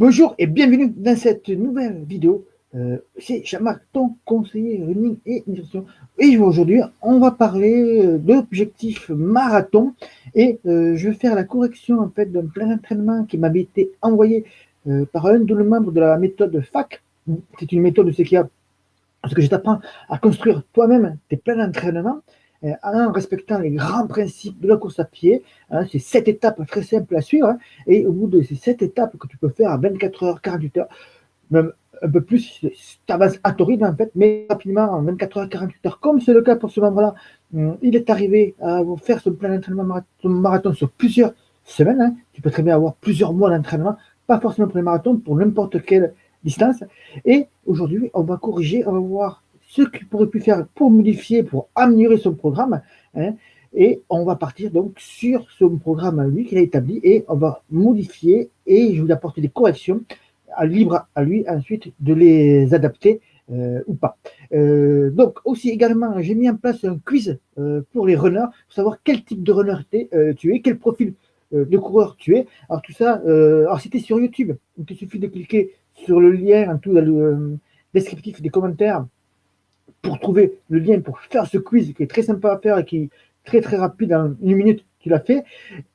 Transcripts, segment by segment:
Bonjour et bienvenue dans cette nouvelle vidéo. C'est Jean-Marc, ton conseiller running et nutrition. Et aujourd'hui, on va parler d'objectifs marathon. Et je vais faire la correction en fait d'un plan d'entraînement qui m'avait été envoyé par un de nos membres de la méthode FAC. C'est une méthode parce que je t'apprends à construire toi-même tes plans d'entraînement en respectant les grands principes de la course à pied. Hein, c'est 7 étapes très simples à suivre. Hein, et au bout de ces 7 étapes que tu peux faire à 24 heures, 48 heures, même un peu plus, tu avances à ton rythme en fait, mais rapidement en 24 heures, 48 heures, comme c'est le cas pour ce membre-là, il est arrivé à faire son plan d'entraînement marathon sur plusieurs semaines. Hein. Tu peux très bien avoir plusieurs mois d'entraînement, pas forcément pour les marathons, pour n'importe quelle distance. Et aujourd'hui, on va corriger, on va voir ce qu'il pourrait pu faire pour modifier, pour améliorer son programme. Hein, et on va partir donc sur son programme à lui qu'il a établi et on va modifier et je vais vous apporter des corrections libre à lui ensuite de les adapter ou pas. Donc aussi également, j'ai mis en place un quiz pour les runners pour savoir quel type de runner tu es, quel profil de coureur tu es. Alors tout ça, alors c'était sur YouTube, donc il suffit de cliquer sur le lien en tout dans le descriptif des commentaires pour trouver le lien pour faire ce quiz qui est très sympa à faire et qui est très très rapide, en une minute tu l'as fait.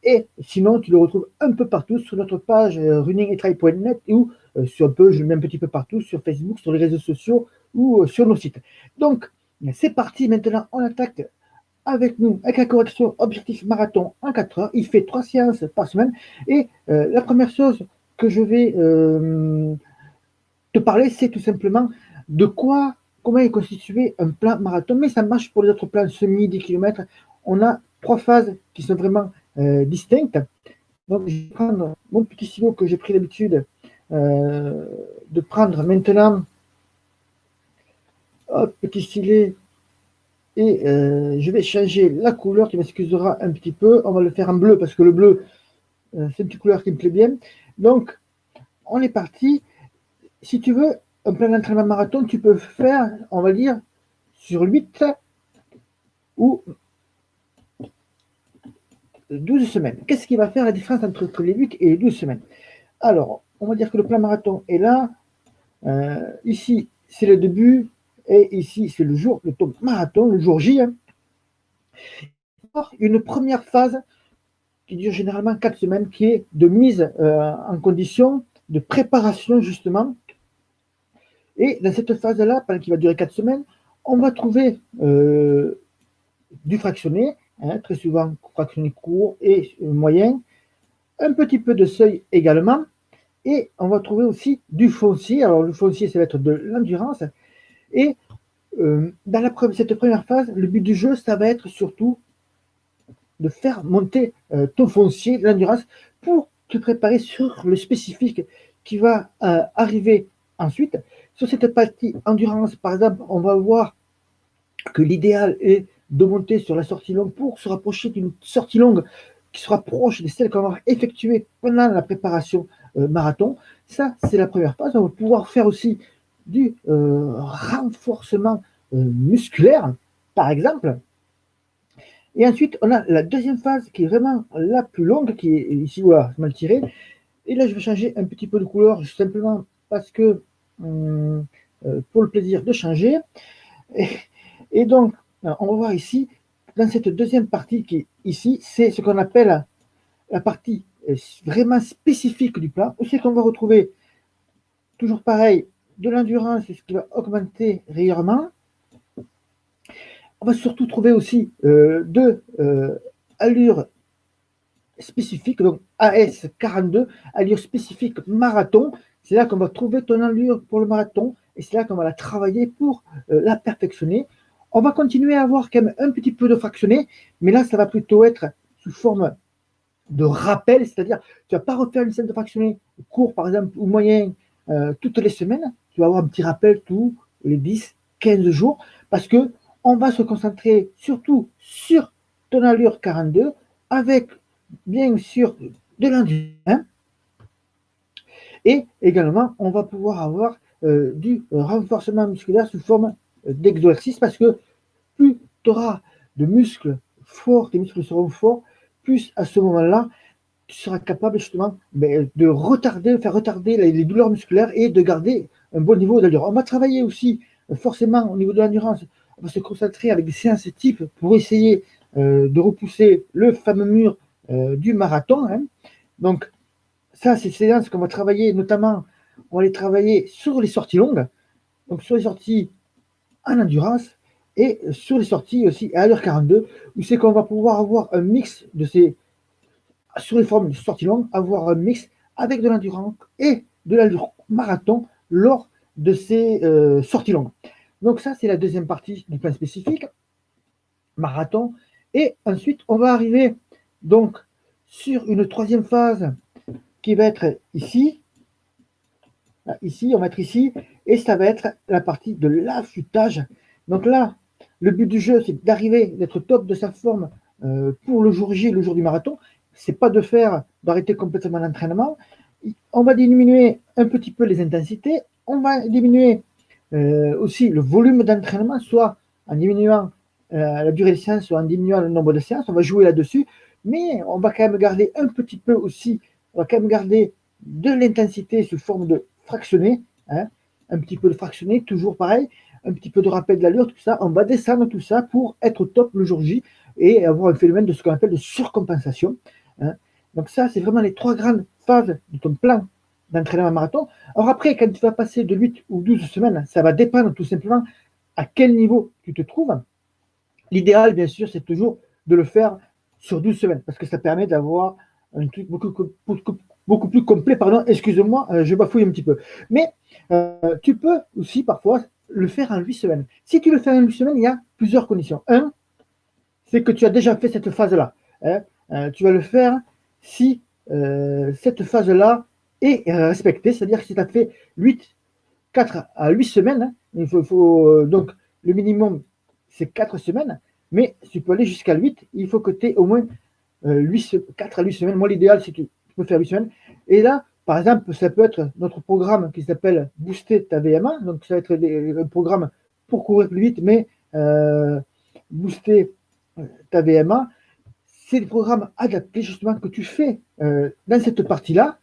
Et sinon, tu le retrouves un peu partout sur notre page runningethtrail.net ou sur un peu, je le mets un petit peu partout sur Facebook, sur les réseaux sociaux ou sur nos sites. Donc, c'est parti. Maintenant, on attaque avec nous, avec la correction objectif marathon en 4 heures. Il fait 3 séances par semaine. Et la première chose que je vais te parler, c'est tout simplement de comment est constitué un plan marathon, mais ça marche pour les autres plans semi 10 km. On a 3 phases qui sont vraiment distinctes. Donc, je vais prendre mon petit stylo que j'ai pris l'habitude de prendre maintenant. Hop, petit stylet. Et je vais changer la couleur. Tu m'excuseras un petit peu. On va le faire en bleu parce que le bleu, c'est une petite couleur qui me plaît bien. Donc, on est parti. Si tu veux, un plan d'entraînement marathon, tu peux faire, on va dire, sur 8 ou 12 semaines. Qu'est-ce qui va faire la différence entre les 8 et les 12 semaines? Alors, on va dire que le plan marathon est là. Ici, c'est le début. Et ici, c'est le jour, le top marathon, le jour J. Hein. Une première phase qui dure généralement 4 semaines, qui est de mise en condition, de préparation justement. Et dans cette phase-là, qui va durer 4 semaines, on va trouver du fractionné, hein, très souvent fractionné court et moyen, un petit peu de seuil également, et on va trouver aussi du foncier. Alors le foncier, ça va être de l'endurance, et dans cette première phase, le but du jeu, ça va être surtout de faire monter ton foncier, l'endurance, pour te préparer sur le spécifique qui va arriver ensuite. Sur cette partie endurance, par exemple, on va voir que l'idéal est de monter sur la sortie longue pour se rapprocher d'une sortie longue qui se rapproche de celle qu'on va effectuer pendant la préparation marathon. Ça, c'est la première phase. On va pouvoir faire aussi du renforcement musculaire, par exemple. Et ensuite, on a la deuxième phase qui est vraiment la plus longue, qui est ici, voilà, mal tiré. Et là, je vais changer un petit peu de couleur, simplement parce que, pour le plaisir de changer. Et donc, on va voir ici, dans cette deuxième partie qui est ici, c'est ce qu'on appelle la partie vraiment spécifique du plan, où c'est qu'on va retrouver, toujours pareil, de l'endurance, ce qui va augmenter régulièrement. On va surtout trouver aussi de allure spécifique, donc AS42, allure spécifique marathon. C'est là qu'on va trouver ton allure pour le marathon et c'est là qu'on va la travailler pour la perfectionner. On va continuer à avoir quand même un petit peu de fractionné, mais là, ça va plutôt être sous forme de rappel, c'est-à-dire tu ne vas pas refaire une scène de fractionné court, par exemple, ou moyen toutes les semaines. Tu vas avoir un petit rappel tous les 10, 15 jours, parce que on va se concentrer surtout sur ton allure 42 avec bien sûr de l'endurance. Et également, on va pouvoir avoir du renforcement musculaire sous forme d'exercice parce que plus tu auras de muscles forts, tes muscles seront forts, plus à ce moment-là, tu seras capable justement de faire retarder les douleurs musculaires et de garder un bon niveau d'allure. On va travailler aussi forcément au niveau de l'endurance. On va se concentrer avec des séances types pour essayer de repousser le fameux mur du marathon. Hein. Donc, ça, c'est des séances qu'on va travailler, notamment, on va les travailler sur les sorties longues, donc sur les sorties en endurance et sur les sorties aussi à l'heure 42, où c'est qu'on va pouvoir avoir un mix de ces, sur les formes de sorties longues, avoir un mix avec de l'endurance et de l'allure marathon lors de ces sorties longues. Donc ça, c'est la deuxième partie du plan spécifique, marathon. Et ensuite, on va arriver donc sur une troisième phase qui va être ici. Ici, on va être ici, et ça va être la partie de l'affûtage. Donc là, le but du jeu, c'est d'arriver, d'être top de sa forme pour le jour J, le jour du marathon. C'est pas d'arrêter complètement l'entraînement. On va diminuer un petit peu les intensités. On va diminuer aussi le volume d'entraînement, soit en diminuant la durée de séance, soit en diminuant le nombre de séances. On va jouer là-dessus, mais on va quand même garder un petit peu aussi, on va quand même garder de l'intensité sous forme de fractionné, hein, un petit peu de fractionné, toujours pareil, un petit peu de rappel de l'allure, tout ça. On va descendre tout ça pour être top le jour J et avoir un phénomène de ce qu'on appelle de surcompensation. Hein. Donc ça, c'est vraiment les trois grandes phases de ton plan d'entraînement marathon. Alors après, quand tu vas passer de 8 ou 12 semaines, ça va dépendre tout simplement à quel niveau tu te trouves. L'idéal, bien sûr, c'est toujours de le faire sur 12 semaines, parce que ça permet d'avoir un truc beaucoup plus complet. Pardon, excuse-moi, je bafouille un petit peu. Mais tu peux aussi parfois le faire en 8 semaines. Si tu le fais en 8 semaines, il y a plusieurs conditions. Un, c'est que tu as déjà fait cette phase-là. Hein. Tu vas le faire si cette phase-là est respectée, c'est-à-dire que si tu as fait 4 à 8 semaines, hein, donc le minimum c'est 4 semaines, mais si tu peux aller jusqu'à 8, il faut que tu aies au moins 4 à 8 semaines. Moi, l'idéal, c'est que tu peux faire 8 semaines. Et là, par exemple, ça peut être notre programme qui s'appelle Booster ta VMA. Donc, ça va être un programme pour courir plus vite, mais booster ta VMA. C'est des programmes adaptés justement que tu fais dans cette partie-là,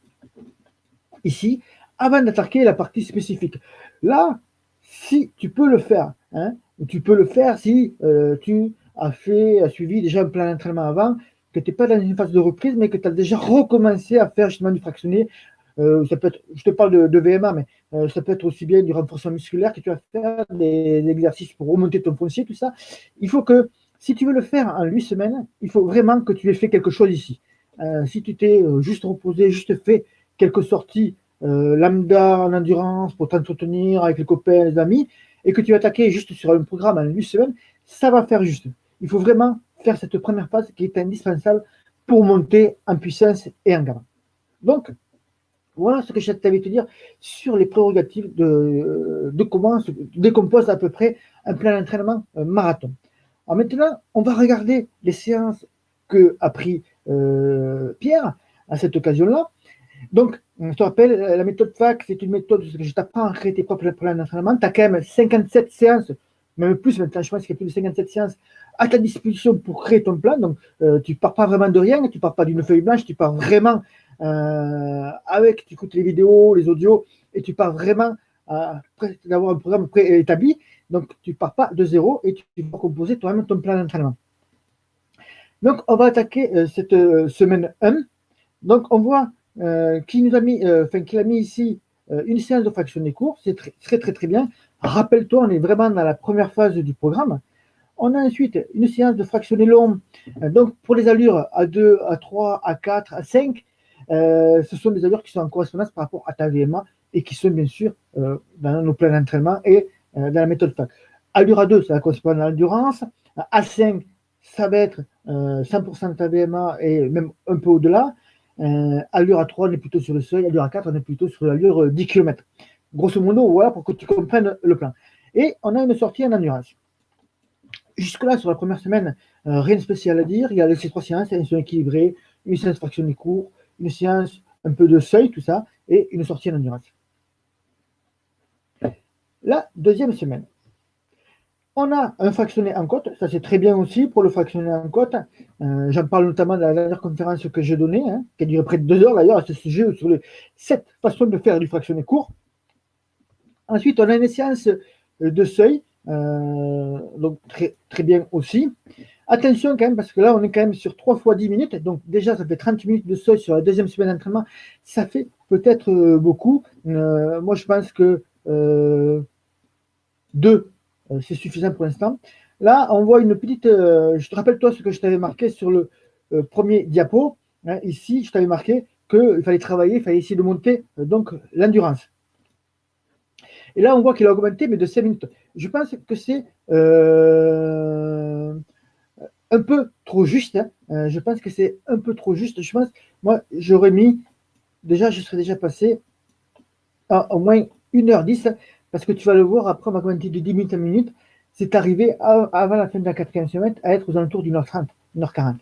ici, avant d'attaquer la partie spécifique. Là, si tu peux le faire, hein, tu peux le faire si tu as suivi déjà un plan d'entraînement avant, que tu n'es pas dans une phase de reprise, mais que tu as déjà recommencé à faire justement du fractionné. Ça peut être, je te parle de VMA, mais ça peut être aussi bien du renforcement musculaire que tu vas faire, des exercices pour remonter ton foncier, tout ça. Il faut que, si tu veux le faire en 8 semaines, il faut vraiment que tu aies fait quelque chose ici. Si tu t'es juste reposé, juste fait quelques sorties lambda en endurance pour t'entretenir avec les copains, les amis, et que tu vas attaquer juste sur un programme en 8 semaines, ça va faire juste. Il faut vraiment faire cette première phase qui est indispensable pour monter en puissance et en gamme. Donc, voilà ce que je t'avais te dire sur les prérogatives de comment se décompose à peu près un plan d'entraînement marathon. Alors maintenant, on va regarder les séances qu'a pris Pierre à cette occasion-là. Donc, je te rappelle, la méthode FAC, c'est une méthode que je t'apprends à créer tes propres plans d'entraînement. Tu as quand même 57 séances, même plus maintenant, je pense qu'il y a plus de 57 séances à ta disposition pour créer ton plan. Donc, tu ne pars pas vraiment de rien, tu ne pars pas d'une feuille blanche, tu pars vraiment tu écoutes les vidéos, les audios, et tu pars vraiment d'avoir un programme préétabli. Donc, tu ne pars pas de zéro et tu vas composer toi-même ton plan d'entraînement. Donc, on va attaquer cette semaine 1. Donc, on voit qu'il a mis ici une séance de fractionné court. C'est très bien. Rappelle-toi, on est vraiment dans la première phase du programme. On a ensuite une séance de fractionné long. Donc, pour les allures à 2, à 3, à 4, à 5, ce sont des allures qui sont en correspondance par rapport à ta VMA et qui sont bien sûr dans nos plans d'entraînement et dans la méthode FAC. Allure à 2, ça va correspondre à l'endurance. À 5, ça va être 100% de ta VMA et même un peu au-delà. Allure à 3, on est plutôt sur le seuil. Allure à 4, on est plutôt sur l'allure 10 km. Grosso modo, voilà pour que tu comprennes le plan. Et on a une sortie en endurance. Jusque-là, sur la première semaine, rien de spécial à dire. Il y a ces 3 séances, elles sont équilibrées. Une séance fractionnée court, une séance un peu de seuil, tout ça, et une sortie en endurance. La deuxième semaine. On a un fractionné en côte, ça c'est très bien aussi pour le fractionné en côte. J'en parle notamment dans la dernière conférence que j'ai donnée, hein, qui a duré près de 2 heures d'ailleurs à ce sujet, sur les 7 façons de faire du fractionné court. Ensuite, on a une séance de seuil, donc très, très bien aussi. Attention quand même, parce que là, on est quand même sur 3 fois 10 minutes. Donc déjà, ça fait 30 minutes de seuil sur la deuxième semaine d'entraînement. Ça fait peut-être beaucoup. Moi, je pense que 2, c'est suffisant pour l'instant. Là, on voit une petite... je te rappelle, toi, ce que je t'avais marqué sur le premier diapo. Hein, ici, je t'avais marqué qu'il fallait travailler, il fallait essayer de monter donc l'endurance. Et là, on voit qu'il a augmenté, mais de 5 minutes. Je pense que c'est un peu trop juste. Hein. Je pense que c'est un peu trop juste. Je pense, moi, j'aurais mis, déjà, je serais déjà passé à au moins 1h10, parce que tu vas le voir, après, on va augmenter de 10 minutes à minute. C'est arrivé avant la fin de la 4e semaine à être aux alentours d'1h30, 1h40.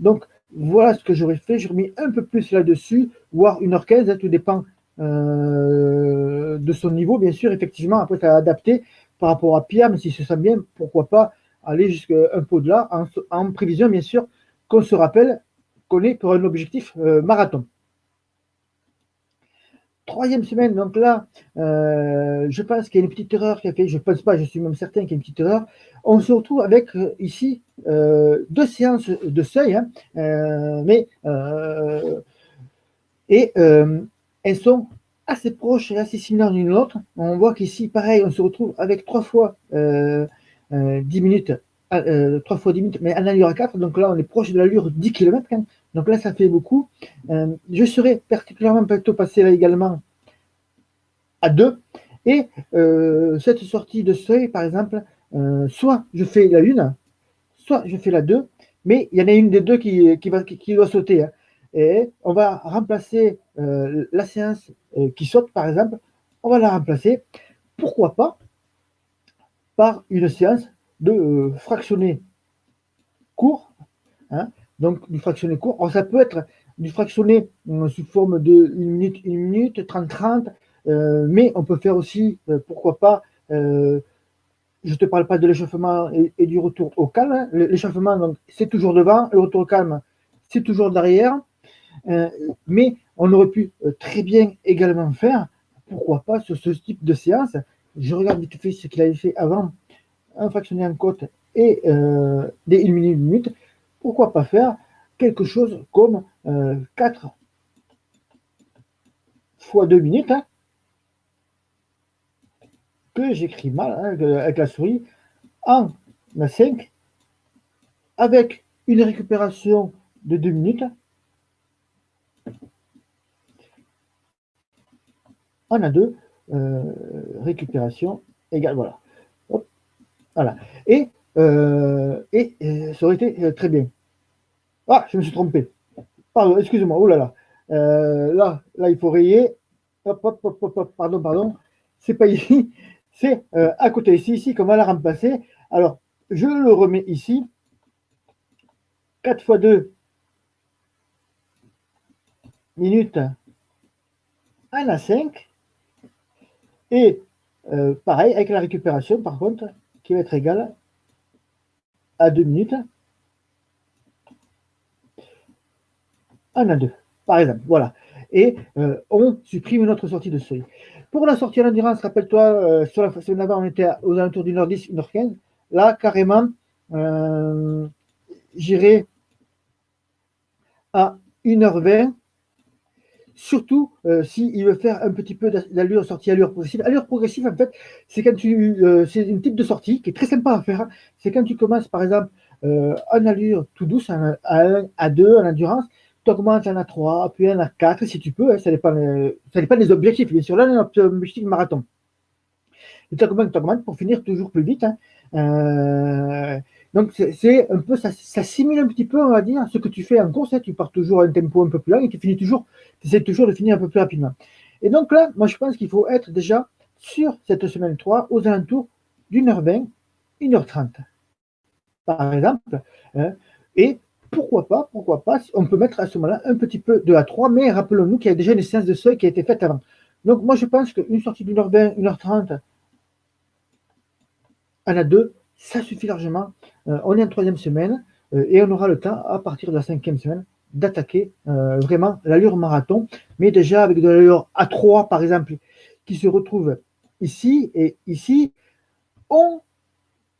Donc, voilà ce que j'aurais fait. J'aurais mis un peu plus là-dessus, voire 1h15, hein, tout dépend de son niveau, bien sûr. Effectivement, après, tu as adapté par rapport à Pierre, mais s'il se sent bien, pourquoi pas aller jusqu'à un peu au-delà, en prévision, bien sûr, qu'on se rappelle qu'on est pour un objectif marathon. 3e semaine, donc là, je pense qu'il y a une petite erreur qui a fait, je ne pense pas, je suis même certain qu'il y a une petite erreur. On se retrouve avec ici 2 séances de seuil, hein, et elles sont assez proches et assez similaires l'une l'autre. On voit qu'ici, pareil, on se retrouve avec 3 fois 10 minutes, 3 fois 10 minutes, mais en allure à 4. Donc là, on est proche de l'allure 10 km. Hein. Donc là, ça fait beaucoup. Je serais particulièrement plutôt passé là également à 2. Et cette sortie de seuil, par exemple, soit je fais la 1, soit je fais la 2, mais il y en a une des deux qui doit sauter. Hein. Et on va remplacer la séance qui saute, par exemple, on va la remplacer, pourquoi pas, par une séance de fractionné court. Hein, donc du fractionné court. Alors, ça peut être du fractionné sous forme de 1 minute, 30, mais on peut faire aussi, pourquoi pas, je ne te parle pas de l'échauffement et du retour au calme. Hein. L'échauffement, c'est toujours devant, le retour au calme, c'est toujours derrière. Mais on aurait pu très bien également faire, pourquoi pas, sur ce type de séance. Je regarde vite fait ce qu'il avait fait avant, un fractionné en côte et des 1 minute, 1 minute. Pourquoi pas faire quelque chose comme 4 fois 2 minutes, hein, que j'écris mal hein, avec la souris, en 5, avec une récupération de 2 minutes, en a 2, récupération égale, voilà. Hop, voilà. Et ça aurait été très bien. Ah, je me suis trompé. Pardon, excusez-moi, oh là là. Là, il faut rayer. Hop, hop, hop, hop, hop, pardon. C'est pas ici, c'est à côté, ici qu'on va la remplacer. Alors, je le remets ici. 4 fois 2 minutes, 1 à 5. Et pareil, avec la récupération, par contre, qui va être égale à 2 minutes, 1 à 2, par exemple. Voilà. Et on supprime notre sortie de seuil. Pour la sortie à l'endurance, rappelle-toi, sur la semaine d'avant, on était aux alentours d'1h10, 1h15. Là, carrément, j'irai à 1h20. Surtout s'il veut faire un petit peu d'allure, sortie allure progressive. Allure progressive, en fait, c'est quand c'est une type de sortie qui est très sympa à faire. C'est quand tu commences, par exemple, en allure tout douce, à 1, à 2, en endurance, tu augmentes en A3, puis en A4, si tu peux. Hein, ça dépend des objectifs. Bien sûr, là, on a un objectif marathon. Et tu augmentes pour finir toujours plus vite. Hein. Donc, c'est un peu, ça simule un petit peu, on va dire, ce que tu fais en course. Hein. Tu pars toujours à un tempo un peu plus lent et tu essaies toujours de finir un peu plus rapidement. Et donc là, moi, je pense qu'il faut être déjà sur cette semaine 3 aux alentours d'1h20, 1h30, par exemple. Hein. Et pourquoi pas, on peut mettre à ce moment-là un petit peu de A3, mais rappelons-nous qu'il y a déjà une séance de seuil qui a été faite avant. Donc, moi, je pense qu'une sortie d'1h20, 1h30, en a 2, ça suffit largement. On est en 3e semaine et on aura le temps, à partir de la 5e semaine, d'attaquer vraiment l'allure marathon, mais déjà avec de l'allure A3, par exemple, qui se retrouve ici et ici. On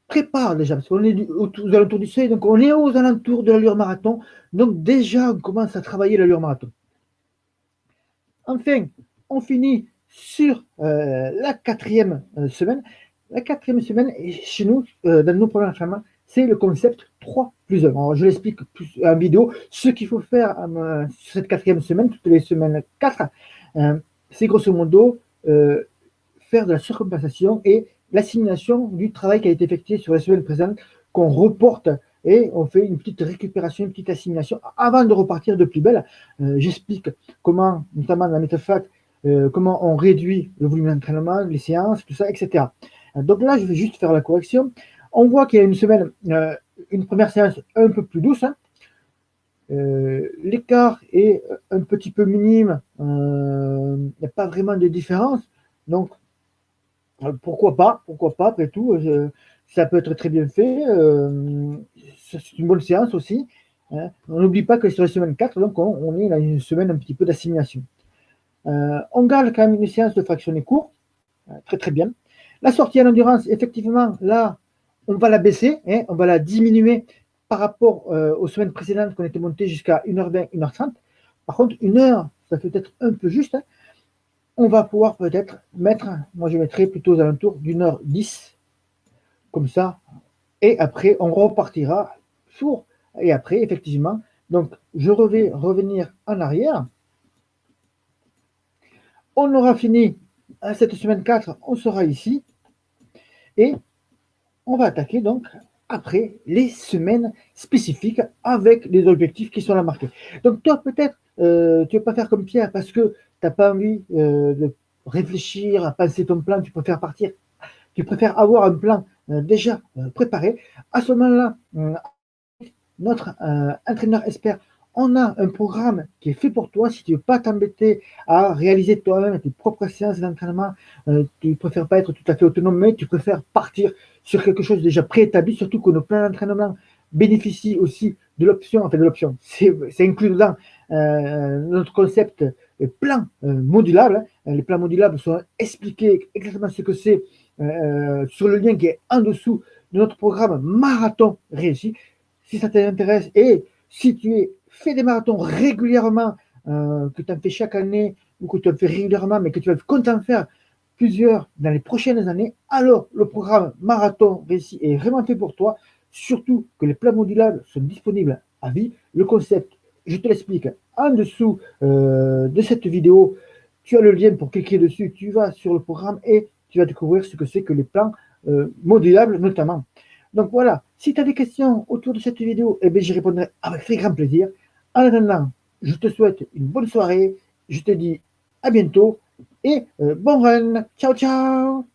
prépare déjà, parce qu'on est aux alentours du seuil, donc on est aux alentours de l'allure marathon, donc déjà on commence à travailler l'allure marathon. Enfin, on finit sur la 4e semaine. La 4e semaine, chez nous, dans nos programmes d'entraînement, c'est le concept 3+1. Alors, je l'explique plus en vidéo. Ce qu'il faut faire sur cette 4e semaine, toutes les semaines 4, c'est grosso modo faire de la surcompensation et l'assimilation du travail qui a été effectué sur la semaine précédente qu'on reporte et on fait une petite récupération, une petite assimilation avant de repartir de plus belle. J'explique comment, notamment dans la méthode FAT, comment on réduit le volume d'entraînement, les séances, tout ça, etc. Donc là, je vais juste faire la correction. On voit qu'il y a une semaine, une première séance un peu plus douce. Hein. L'écart est un petit peu minime. Il n'y a pas vraiment de différence. Donc, pourquoi pas, après tout, ça peut être très bien fait. C'est une bonne séance aussi. Hein. On n'oublie pas que sur la semaine 4, donc on est dans une semaine un petit peu d'assimilation. On garde quand même une séance de fractionné court, très très bien. La sortie à l'endurance, effectivement, là, on va la baisser, hein, on va la diminuer par rapport aux semaines précédentes qu'on était monté jusqu'à 1h20, 1h30. Par contre, 1h, ça peut être un peu juste. Hein. On va pouvoir peut-être mettre, moi je mettrais plutôt aux alentours d'1h10, comme ça, et après on repartira sur, et après effectivement, donc je vais revenir en arrière, on aura fini à cette semaine 4, on sera ici, et on va attaquer donc après les semaines spécifiques avec les objectifs qui sont là marqués. Donc toi peut-être, tu ne veux pas faire comme Pierre parce que tu n'as pas envie de réfléchir, à penser ton plan, tu préfères partir, tu préfères avoir un plan déjà préparé. À ce moment-là, notre entraîneur expert, on a un programme qui est fait pour toi. Si tu ne veux pas t'embêter à réaliser toi-même tes propres séances d'entraînement, tu ne préfères pas être tout à fait autonome, mais tu préfères partir sur quelque chose déjà préétabli, surtout que nos plans d'entraînement bénéficient aussi de l'option, enfin de l'option, c'est inclus dedans notre concept plan modulable. Hein. Les plans modulables sont expliqués exactement ce que c'est sur le lien qui est en dessous de notre programme Marathon Réussi. Si ça t'intéresse et si tu fais des marathons régulièrement, que tu en fais chaque année ou que tu en fais régulièrement, mais que tu vas compter en faire plusieurs dans les prochaines années, alors le programme Marathon Réussi est vraiment fait pour toi. Surtout que les plans modulables sont disponibles à vie. Le concept, je te l'explique en dessous de cette vidéo. Tu as le lien pour cliquer dessus. Tu vas sur le programme et tu vas découvrir ce que c'est que les plans modulables notamment. Donc voilà, si tu as des questions autour de cette vidéo, eh bien, j'y répondrai avec très grand plaisir. En attendant, je te souhaite une bonne soirée. Je te dis à bientôt et bon run. Ciao, ciao.